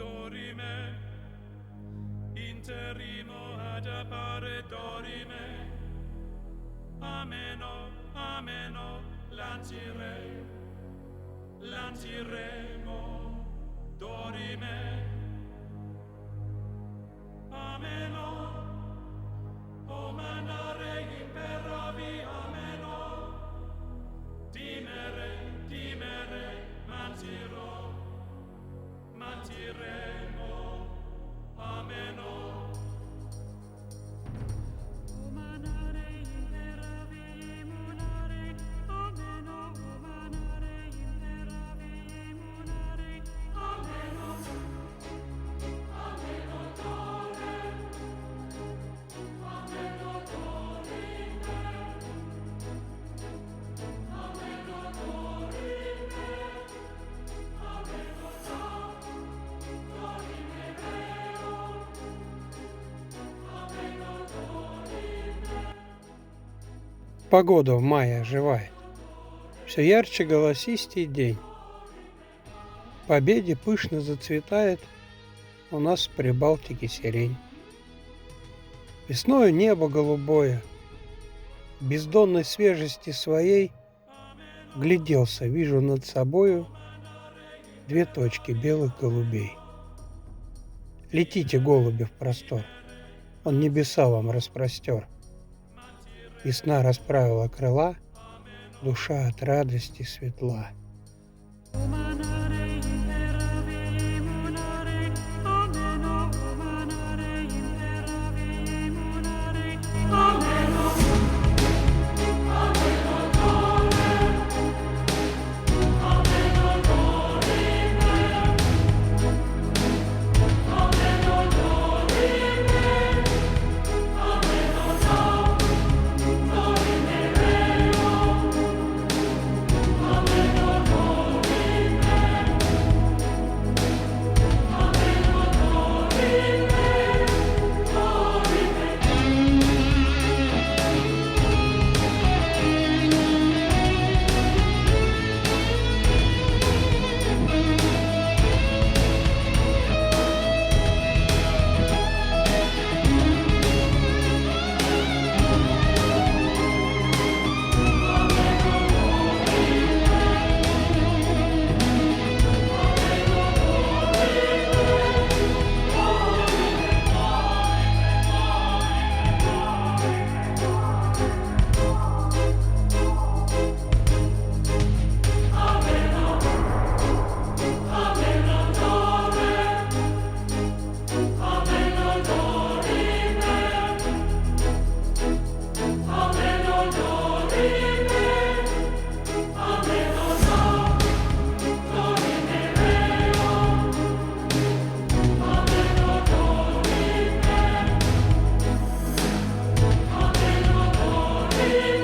dorime, interimo ad appare dorime, ameno, ameno, lanciremo, dorime, ameno, o manare imperavi, ameno, dimere, mantiremo, ameno. Umanare imperavi, munare, ameno, umanare imperavi, munare, ameno, ameno dore, ameno dorime, ameno dorime, ameno dorime vero, ameno dorime. Погода в мае оживает. Все ярче голосистей день. К победе пышно зацветает у нас в Прибалтике сирень. Весною небо голубое, в бездонной свежести своей гляделся, вижу над собою две точки белых голубей. Летите, голуби, в простор, он небеса вам распростер. Весна расправила крыла, душа от радости светла. Umanare imperavi, munare, ameno, umanare imperavi, munare, ameno, ameno dore, ameno dorime, ameno dorime, ameno dorime vero, ameno dorime, ameno dorime, ameno dorime,